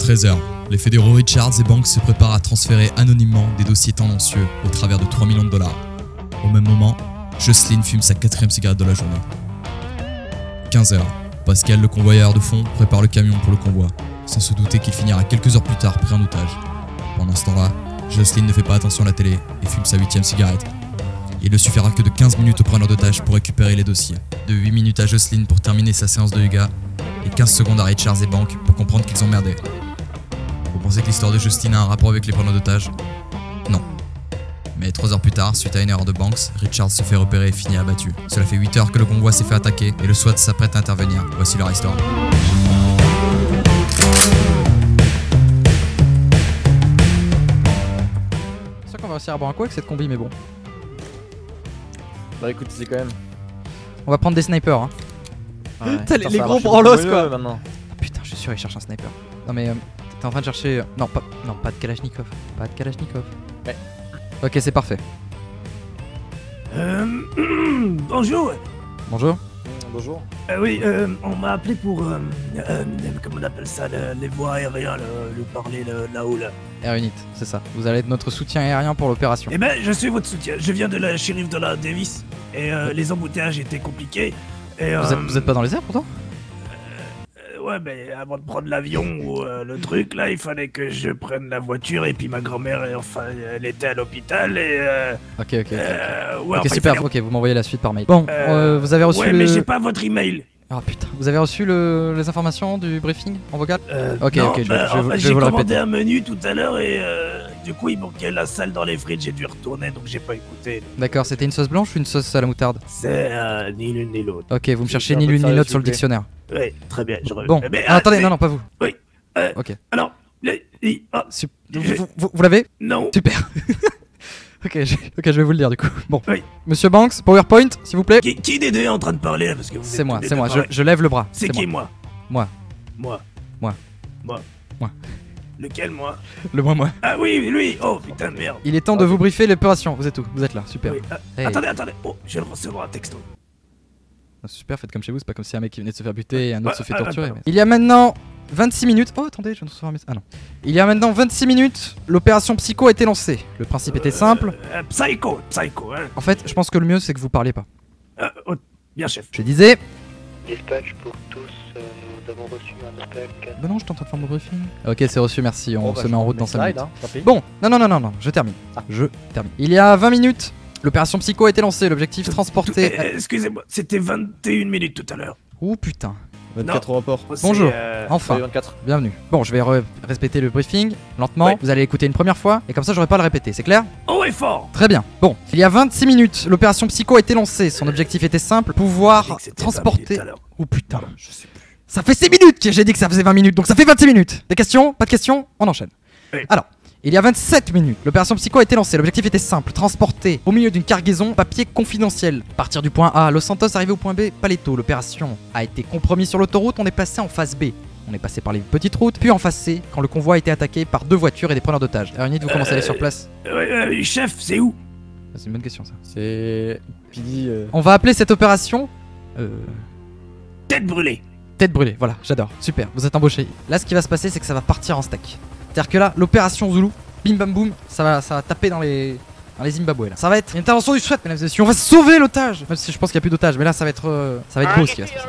13h, les fédéraux Richards et Banks se préparent à transférer anonymement des dossiers tendancieux au travers de 3 millions de dollars. Au même moment, Jocelyn fume sa 4e cigarette de la journée. 15h, Pascal, le convoyeur de fond, prépare le camion pour le convoi, sans se douter qu'il finira quelques heures plus tard pris en otage. Pendant ce temps-là, Jocelyn ne fait pas attention à la télé et fume sa 8e cigarette. Il ne suffira que de 15 minutes au preneur d'otage pour récupérer les dossiers, de 8 minutes à Jocelyn pour terminer sa séance de yoga, et 15 secondes à Richards et Banks pour comprendre qu'ils ont merdé. Vous pensez que l'histoire de Jocelyn a un rapport avec les preneurs d'otages? Non. Mais 3 heures plus tard, suite à une erreur de Banks, Richards se fait repérer et finit abattu. Cela fait 8 heures que le convoi s'est fait attaquer et le SWAT s'apprête à intervenir. Voici leur histoire. C'est sûr qu'on va réussir à boire un coup avec cette combi, mais bon. Bah écoute, c'est quand même. On va prendre des snipers, hein. Ouais. Putain, les Ça a gros marché branlos, beaucoup quoi. mieux, maintenant. Ah, putain, je suis sûr, il cherche un sniper. Non, mais t'es en train de chercher. Non, pas de Kalachnikov. Pas de Kalachnikov. Ouais. Ok, c'est parfait. Bonjour. Bonjour. Bonjour. Oui, on m'a appelé pour, comment on appelle ça, les voies aériennes, le parler là-haut, là. Air Unit, c'est ça. Vous allez être notre soutien aérien pour l'opération. Eh ben, je suis votre soutien. Je viens de la shérif de la Davis, et les embouteillages étaient compliqués. Et, Vous êtes pas dans les airs pourtant? Ouais, mais avant de prendre l'avion ou le truc, là, il fallait que je prenne la voiture, et puis ma grand-mère, enfin, elle était à l'hôpital, et Ok. ouais, Ok, enfin, il super. fallait- Ok, vous m'envoyez la suite par mail. Bon, vous avez reçu ouais, le. mais j'ai pas votre email. Ah putain, vous avez reçu les informations du briefing en vocal? Ok, Non, ok, je bah, en fait, vais j'ai vous le commandé répéter. un menu tout à l'heure et du coup il manquait la salle dans les frites, j'ai dû retourner donc j'ai pas écouté. D'accord, c'était une sauce blanche ou une sauce à la moutarde? C'est ni l'une ni l'autre. Ok, vous me C'est cherchez un ni peu l'une ni sérieux, l'autre s'il sur le vous plaît. dictionnaire. Oui, très bien, Bon, Mais, ah, attendez, c'est- non, pas vous. Oui. Ok. Alors, Vous l'avez? non. Super. Ok, je vais vous le dire du coup. Bon. Oui. Monsieur Banks, PowerPoint, s'il vous plaît. Qui des deux est en train de parler là parce que vous C'est êtes moi, tous les c'est deux moi. pareils. Je lève le bras. C'est qui moi? Moi. Moi. Moi. Moi. Moi. Lequel moi? Le moi. Ah oui, lui. Oh putain de merde. Il est temps de vous briefer l'opération. Vous êtes où? Vous êtes là, super. Oui, Hey. Attendez. Oh, je viens de recevoir un texto. Ah, super, faites comme chez vous, c'est pas comme si un mec qui venait de se faire buter et un autre Ouais, se fait attends. torturer. Il y a maintenant 26 minutes. Oh, attendez, je viens de recevoir un message. Ah non. Il y a maintenant 26 minutes, l'opération Psycho a été lancée. Le principe était simple. Psycho, hein. En fait, je pense que le mieux, c'est que vous parliez pas. Oh, bien chef. Je disais. Dispatch pour tous, nous avons reçu un appel. Bah non, je t'entends faire mon briefing. Ok, c'est reçu, merci. On se met en route dans 5 minutes. Bon. Bon, non, je termine. Ah. Je termine. Il y a 20 minutes, l'opération Psycho a été lancée. L'objectif transporter. Excusez-moi, c'était 21 minutes tout à l'heure. Oh putain. 24 au rapport. Bonjour. C'est, Enfin, Oui, 24. bienvenue. Bon, je vais respecter le briefing lentement. Ouais. Vous allez l'écouter une première fois et comme ça, j'aurai pas à le répéter. C'est clair? Oh, et fort. Très bien. Bon, il y a 26 minutes, l'opération Psycho a été lancée. Son objectif était simple, pouvoir J'ai dit que c'était 20 transporter. minutes tout à l'heure. Oh putain. Pardon, je sais plus. Ça fait 6 minutes que j'ai dit que ça faisait 20 minutes, donc ça fait 26 minutes. Des questions? Pas de questions? On enchaîne. Oui. Alors, il y a 27 minutes, l'opération Psycho a été lancée. L'objectif était simple, transporter au milieu d'une cargaison papier confidentiel. Partir du point A, Los Santos, arriver au point B, Paleto. L'opération a été compromise sur l'autoroute, on est passé en phase B. On est passé par les petites routes, puis en phase C, quand le convoi a été attaqué par 2 voitures et des preneurs d'otages. Alors, Unit, vous commencez à aller sur place? Chef, c'est où? C'est une bonne question ça. C'est. PD. On va appeler cette opération... Tête brûlée. Tête brûlée, voilà, j'adore, super, vous êtes embauché. Là, ce qui va se passer, c'est que ça va partir en steak. C'est-à-dire que là, l'opération Zulu, bim bam boum, ça va taper dans les Zimbabwe là. Ça va être une intervention du SWAT, mesdames et messieurs. On va sauver l'otage. Même si je pense qu'il n'y a plus d'otage, mais là, ça va être beau ce qui va se passer.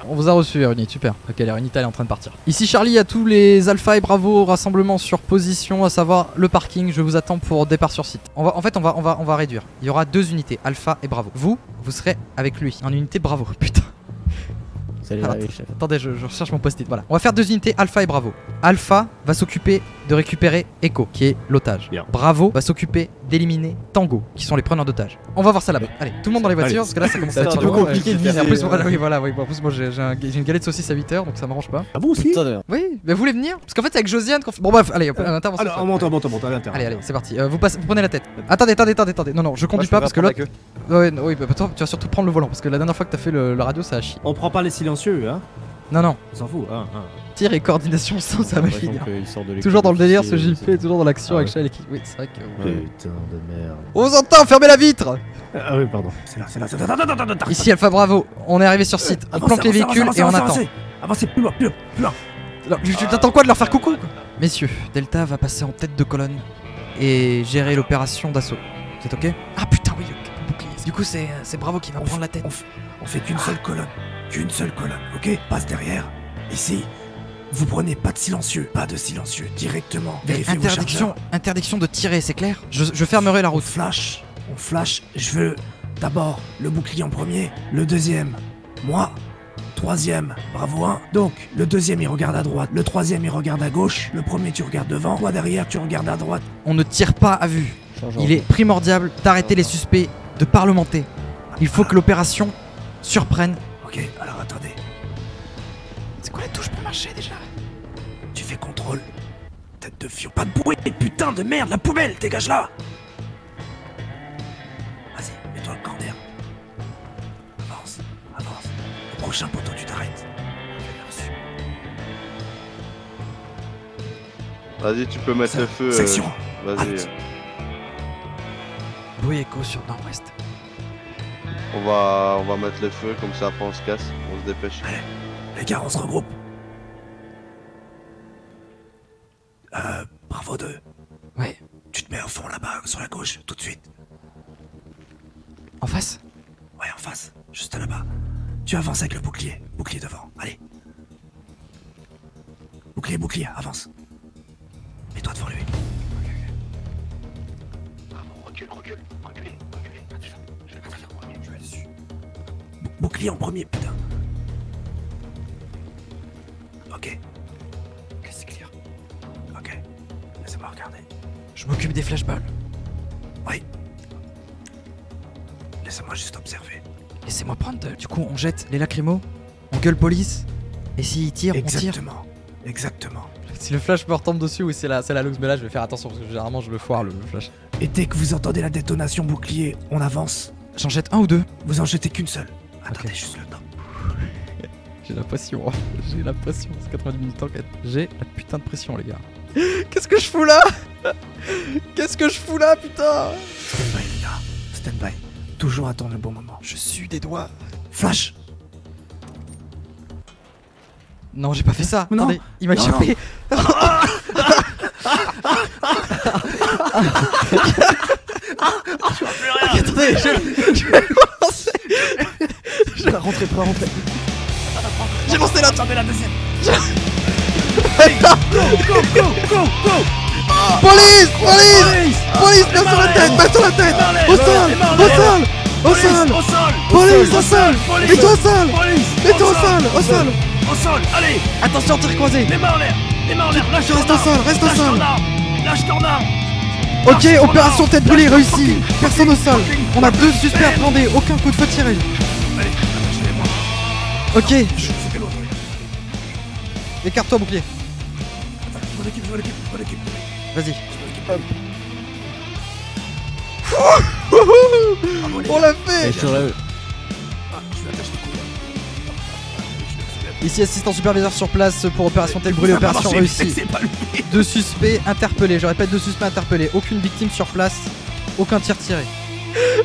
On vous a reçu, Unit, super. Ok, la Unit elle est en train de partir. Ici Charlie, à tous les Alpha et Bravo, rassemblement sur position, à savoir le parking. Je vous attends pour départ sur site. On va réduire. Il y aura 2 unités, Alpha et Bravo. Vous serez avec lui en unité Bravo. Putain. Salut, Alors, chef. Attendez, je recherche mon post-it. Voilà. On va faire 2 unités Alpha et Bravo. Alpha va s'occuper de récupérer Echo, qui est l'otage. Bien. Bravo va s'occuper d'éliminer Tango, qui sont les preneurs d'otages. On va voir ça là-bas. Allez, tout le monde dans les voitures, parce que là ça commence à être un peu long. compliqué de Et en plus, viser, voilà, oui, voilà, oui. En plus, moi j'ai une galette de saucisse à 8h, donc ça m'arrange pas. Ah bon aussi? Oui, mais vous voulez venir? Parce qu'en fait, c'est avec Josiane qu'on fait. Bon, bref, allez, intervention. Alors, monte, à l'intérieur. Allez, c'est parti. Vous prenez la tête. Attendez. Non, je conduis pas parce que là. Ouais, oui, bah toi, tu vas surtout prendre le volant parce que la dernière fois que t'as fait la radio, ça a chié. On prend pas les silencieux, hein? Non. On s'en fout, hein? Tir et coordination sans ça va finir. Toujours Toujours dans le délire ce JP, toujours dans l'action avec Shell et qui. Oui, c'est vrai que. Putain de merde. On vous entend, fermez la vitre! Ah oui, pardon. C'est là. Attends. Ici Alpha Bravo, on est arrivé sur site, on planque les véhicules et on attend. Avancez, plus loin. Alors, t'attends quoi de leur faire coucou quoi? Messieurs, Delta va passer en tête de colonne et gérer l'opération d'assaut. C'est ok? Ah putain oui, ok, bouclier. Du coup c'est Bravo qui va prendre la tête. On fait qu'une seule colonne. Qu'une seule colonne, ok? Passe derrière. Ici. Vous prenez pas de silencieux. Pas de silencieux. Directement. Vérifiez vos chargeurs. Interdiction de tirer, c'est clair? Je fermerai la On route. flash. On flash. Je veux d'abord le bouclier en premier. Le deuxième, moi. Troisième, Bravo 1. Donc, le deuxième il regarde à droite. Le troisième il regarde à gauche. Le premier tu regardes devant. Toi derrière tu regardes à droite. On ne tire pas à vue. Il est primordial d'arrêter les suspects de parlementer. Il faut que l'opération surprenne. Ok, alors attendez. C'est quoi la touche pour marcher déjà? Tu fais contrôle. Tête de fion. Pas de bruit, putain de merde, la poubelle, dégage là. Vas-y, mets-toi le corner. Avance, avance. Le prochain poteau, tu t'arrêtes. Vas-y, tu peux mettre le feu. Section. Vas-y. Arrête. Bruit écho sur nord-ouest. On va mettre le feu, comme ça après on se casse. On se dépêche. Allez, les gars, on se regroupe. Bravo 2. Ouais. Tu te mets au fond là-bas, sur la gauche, tout de suite. En face? Ouais, en face, juste là-bas. Tu avances avec le bouclier. Bouclier devant, allez. Bouclier, bouclier, avance. Mets-toi devant lui. Recule, recule, reculez, reculez. Je vais dessus. Bouclier en premier, putain. Ok. Ok, c'est clear. Ok. Laissez-moi regarder. Je m'occupe des flashballs. Oui. Laissez-moi juste observer. Laissez-moi prendre du coup on jette les lacrymos, on gueule police, et s'ils tirent, on tire. Exactement. Exactement. Si le flash me retombe dessus, oui c'est la loose, mais là je vais faire attention parce que généralement je le foire le flash. Et dès que vous entendez la détonation bouclier, on avance. J'en jette un ou deux? Vous en jetez qu'une seule. Attendez Ok. juste le temps. J'ai la pression, j'ai la pression, c'est 90 minutes d'enquête. J'ai la putain de pression les gars. Qu'est-ce que je fous là? Qu'est-ce que je fous là putain? Stand-by les gars. Stand-by. Toujours attendre le bon moment. Je sue des doigts. Flash. Non j'ai pas fait ça, Non. attendez, il m'a Non, échappé. Attendez, je vais lancer. Rentrez, pas rentrer. J'ai lancé la Attendez la deuxième. Police! Police! Police! Mets sur la tête! Mets sur la tête! Au sol! Au sol! Au sol! Au sol. Police! Au sol! Police. Mets-toi au sol! Police. Mets-toi au sol! Au sol! Au sol. Allez. Attention, tir croisé! Les mains en l'air. Les mains en l'air. Lâche Tu restes au sol! Reste au sol! Lâche ton arme. Ok, opération tête brûlée réussie! Personne au sol! On a 2 suspects appréhendés, aucun coup de feu tiré! Allez, attachez-les-moi. Ok! C'était l'autre. Écarte-toi, bouclier! Je m'en occupe, je m'en occupe, je m'en occupe. Vas-y! Bravo, les On gars. l'a fait! Et sur la... Ah, je vais attacher le coude. Ici, assistant superviseur sur place pour opération telle brûlée, Ça va opération marcher, réussie. c'est pas lui. 2 suspects interpellés, je répète 2 suspects interpellés, aucune victime sur place, aucun tir tiré.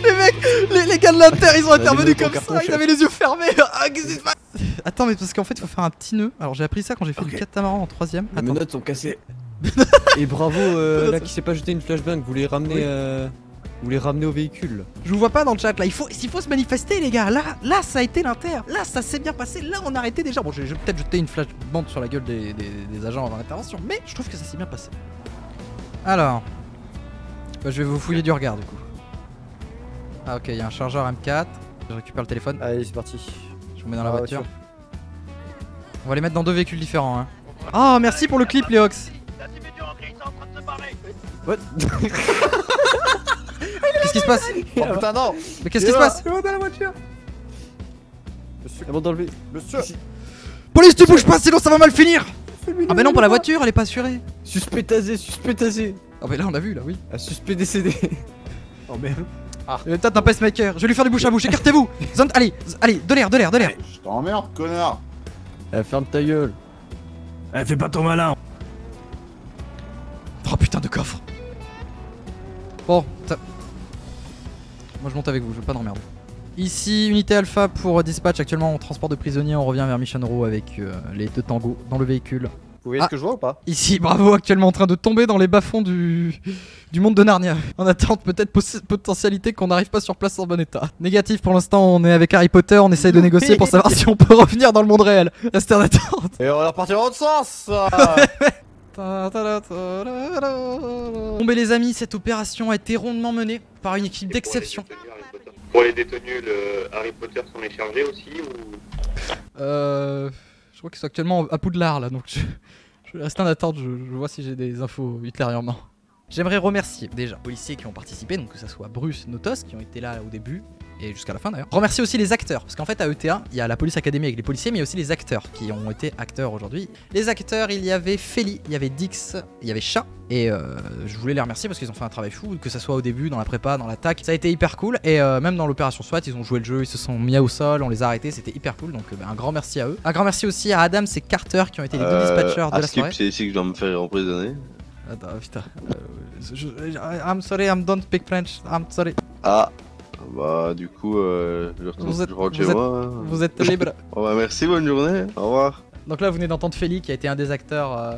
Les mecs, les gars de l'Inter, ils ont intervenu comme ça, ils avaient les yeux fermés. Ah, qu'est-ce qui se passe? Attends, mais parce qu'en fait, il faut faire un petit nœud. Alors, j'ai appris ça quand j'ai fait Ok. du catamaran en 3ème. Les Attends, menottes sont cassées. Et bravo, là qui s'est pas jeté une flashbang, vous les ramenez, vous les ramenez au véhicule. je vous vois pas dans le chat là. S'il faut se manifester, les gars. Là, ça a été l'Inter. Là, ça s'est bien passé. Là, on a arrêté déjà. Bon, j'ai peut-être jeté une flashbang sur la gueule des agents avant l'intervention, mais je trouve que ça s'est bien passé. Alors, bah, je vais vous fouiller du regard du coup. Ah, ok, il y a un chargeur M4. Je récupère le téléphone. Allez, c'est parti. Je vous mets dans la Ah, voiture. voiture. On va les mettre dans 2 véhicules différents. Hein. Oh, merci pour le clip, Léox. What? Qu'est-ce qui se passe? Oh putain, non! Mais qu'est-ce qui se passe? dans la voiture! Monsieur, avant d'enlever. Monsieur! Police, tu bouges pas, sinon ça va mal finir. Ah, bah non, pour la voiture, elle est pas assurée. Suspect tasé, suspect tasé! Ah, bah là, on a vu, là, oui. Un suspect décédé! Oh merde! Peut-être un pacemaker. Je vais lui faire du bouche à bouche. Écartez-vous. Zone, allez, de l'air. Je t'emmerde, connard. Ferme ta gueule! Eh, fais pas ton malin. Oh putain de coffre. Bon, moi je monte avec vous, je veux pas d'emmerde. Ici, unité alpha pour dispatch. Actuellement en transport de prisonniers. On revient vers Mission Row avec les 2 tangos dans le véhicule. Vous voyez ce que je vois ou pas? Ici, Bravo actuellement en train de tomber dans les bas-fonds du monde de Narnia. En attente peut-être potentialité qu'on n'arrive pas sur place en bon état. Négatif pour l'instant, on est avec Harry Potter, on essaye de négocier pour savoir si on peut revenir dans le monde réel. Restez en attente. Et on va repartir dans l'autre sens. Bon ben les amis, cette opération a été rondement menée par une équipe d'exception. Pour les détenus, le Harry Potter s'en est chargé aussi ou... Je crois qu'ils sont actuellement à Poudlard là, donc je vais rester en attente, je vois si j'ai des infos ultérieurement. J'aimerais remercier déjà les policiers qui ont participé, donc que ça soit Bruce, Notos qui ont été là au début et jusqu'à la fin d'ailleurs. Remercier aussi les acteurs, parce qu'en fait à ETA, il y a la Police Academy avec les policiers, mais il y a aussi les acteurs qui ont été acteurs aujourd'hui. Les acteurs, il y avait Feli, il y avait Dix, il y avait Chat, et je voulais les remercier parce qu'ils ont fait un travail fou, que ça soit au début, dans la prépa, dans l'attaque, ça a été hyper cool, et même dans l'opération SWAT, ils ont joué le jeu, ils se sont mis au sol, on les a arrêtés, c'était hyper cool, donc un grand merci à eux. Un grand merci aussi à Adams et Carter qui ont été les deux dispatchers de la soirée. C'est ici que je dois me faire emprisonner. Attends, putain. I'm sorry, I don't speak French. I'm sorry. Ah, bah du coup, je rentre chez moi. Vous êtes libre. Oh, bah, merci, bonne journée, au revoir. Donc là, vous venez d'entendre Feli qui a été un des acteurs.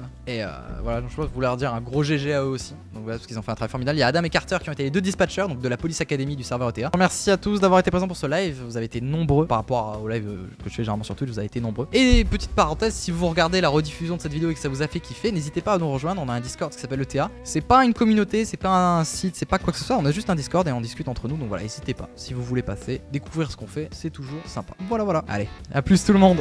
Voilà, donc je voulais leur dire un gros GG à eux aussi. Donc voilà, parce qu'ils ont fait un travail formidable. Il y a Adam et Carter qui ont été les deux dispatchers, donc de la Police Academy du serveur ETA. Merci à tous d'avoir été présents pour ce live. Vous avez été nombreux par rapport au live que je fais généralement sur Twitch. Vous avez été nombreux. Et petite parenthèse, si vous regardez la rediffusion de cette vidéo et que ça vous a fait kiffer, n'hésitez pas à nous rejoindre. On a un Discord qui s'appelle ETA. C'est pas une communauté, c'est pas un site, c'est pas quoi que ce soit. On a juste un Discord et on discute entre nous. Donc voilà, n'hésitez pas. Si vous voulez passer, découvrir ce qu'on fait, c'est toujours sympa. Voilà, voilà. Allez, à plus tout le monde.